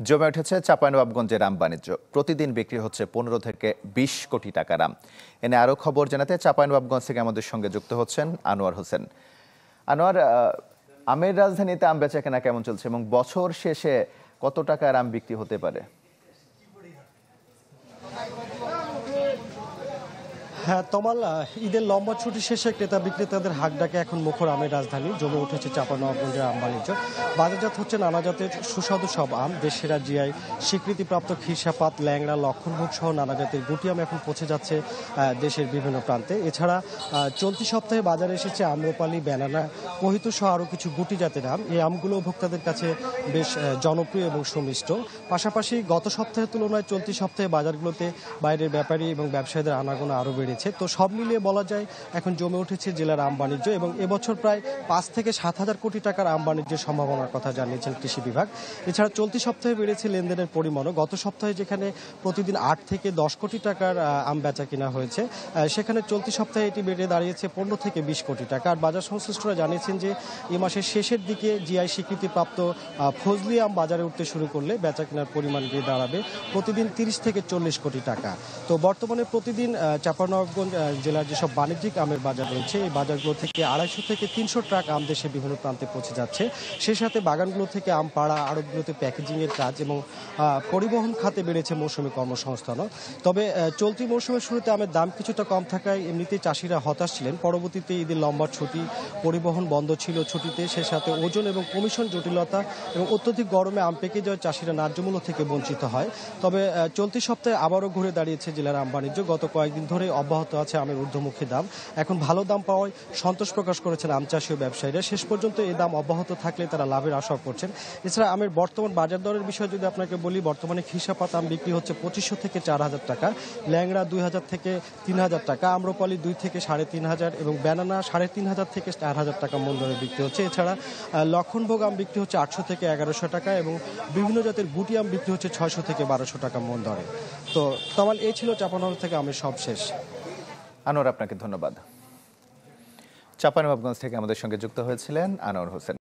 জমে উঠেছে চাঁপাইনবাবগঞ্জের আম বাণিজ্য। প্রতিদিন বিক্রি হচ্ছে 15 থেকে 20 কোটি টাকার আম। এনে আরো খবর জানাতে চাঁপাইনবাবগঞ্জ থেকে আমাদের সঙ্গে যুক্ত হচ্ছেন আনোয়ার হোসেন। আনোয়ার, আমের রাজধানীতে আম বেচা কেনা কেমন চলছে এবং বছর শেষে কত টাকার আম বিক্রি হতে পারে? হ্যাঁ তমাল, ঈদের লম্বা ছুটি শেষে ক্রেতা বিক্রেতাদের হাক ডাকে এখন মুখর আমের রাজধানী। জমে উঠেছে চাঁপাইনবাবগঞ্জের আম বাণিজ্য। বাজারজাত হচ্ছে নানা জাতের সুস্বাদু সব আম। দেশসেরা জিআই স্বীকৃতিপ্রাপ্ত খিরসাপাত, ল্যাংড়া, লক্ষণভোগ সহ নানা জাতের গুটি আম এখন পৌঁছে যাচ্ছে দেশের বিভিন্ন প্রান্তে। এছাড়া চলতি সপ্তাহে বাজারে এসেছে আম্রপালি, ব্যানানা, কহিতুর সহ আরও কিছু গুটি জাতের আম। এই আমগুলো ভোক্তাদের কাছে বেশ জনপ্রিয় এবং সুমিষ্ট। পাশাপাশি গত সপ্তাহের তুলনায় চলতি সপ্তাহে বাজারগুলোতে বাইরের ব্যাপারী এবং ব্যবসায়ীদের আনাগোনা আরও বেড়েছে। তো সব মিলিয়ে বলা যায় এখন জমে উঠেছে জেলার আম বাণিজ্য এবং এবছর প্রায় 5 থেকে 7 হাজার কোটি টাকার আম বাণিজ্যের সম্ভাবনার কথা জানিয়েছেন কৃষি বিভাগ। এছাড়া চলতি সপ্তাহে বেড়েছে লেনদেনের পরিমাণও। গত সপ্তাহে যেখানে প্রতিদিন 8 থেকে 10 কোটি টাকার আম বেচা কিনা হয়েছে, সেখানে চলতি সপ্তাহে এটি বেড়ে দাঁড়িয়েছে 15 থেকে 20 কোটি টাকা। আর বাজার সংশ্লিষ্টরা জানিয়েছেন যে এই মাসের শেষের দিকে জিআই স্বীকৃতিপ্রাপ্ত ফজলি আম বাজারে উঠতে শুরু করলে বেচা কেনার পরিমাণ গিয়ে দাঁড়াবে প্রতিদিন 30 থেকে 40 কোটি টাকা। তো বর্তমানে প্রতিদিন চাঁপাইনবাবগঞ্জ জেলার যেসব বাণিজ্যিক আমের বাজার রয়েছে, এই বাজারগুলো থেকে 250 থেকে 300 ট্রাক আম দেশের বিভিন্ন প্রান্তে পৌঁছে যাচ্ছে। সেই সাথে বাগানগুলো থেকে আম পাড়া, আড়তগুলোতে প্যাকেজিংয়ের কাজ এবং পরিবহন খাতে বেড়েছে মৌসুমি কর্মসংস্থানও। তবে চলতি মৌসুমের শুরুতে আমের দাম কিছুটা কম থাকায় এমনিতেই চাষিরা হতাশ ছিলেন। পরবর্তীতে ঈদের লম্বা ছুটি, পরিবহন বন্ধ ছিল ছুটিতে, সে সাথে ওজন এবং কমিশন জটিলতা এবং অত্যধিক গরমে আম পেকে যাওয়ায় চাষিরা ন্যায্য মূল্য থেকে বঞ্চিত হয়। তবে চলতি সপ্তাহে আবারও ঘুরে দাঁড়িয়েছে জেলার আম বাণিজ্য। গত কয়েকদিন ধরে অব্যাহত আছে আমের ঊর্ধ্বমুখী দাম। এখন ভালো দাম পাওয়ায় সন্তোষ প্রকাশ করেছেন আম চাষি ও ব্যবসায়ীরা। শেষ পর্যন্ত এই দাম অব্যাহত থাকলে তারা লাভের আশা করছেন। এছাড়া আমের বর্তমান বাজার দরের বিষয়ে যদি আপনাকে বলি, বর্তমানে খিরসাপাত আম বিক্রি হচ্ছে 2500 থেকে 4000 টাকা, ল্যাংড়া 2000 থেকে 3000 টাকা, আম্রপালি 2 থেকে 3500 এবং ব্যানানা 3500 থেকে 4000 টাকা মূল্য দরে বিক্রি হচ্ছে। এছাড়া লক্ষণভোগ আম বিক্রি হচ্ছে 800 থেকে 1100 টাকা এবং বিভিন্ন জাতের গুটি আম বিক্রি হচ্ছে 600 থেকে 1200 টাকা মূল্য দরে। তো তামাল, এই ছিল চাঁপাইনবাবগঞ্জ থেকে আমের সব শেষ। আনোয়ার, আপনাকে ধন্যবাদ। চাঁপাইনবাবগঞ্জ থেকে আমাদের সঙ্গে যুক্ত হয়েছিলেন আনোয়ার হোসেন।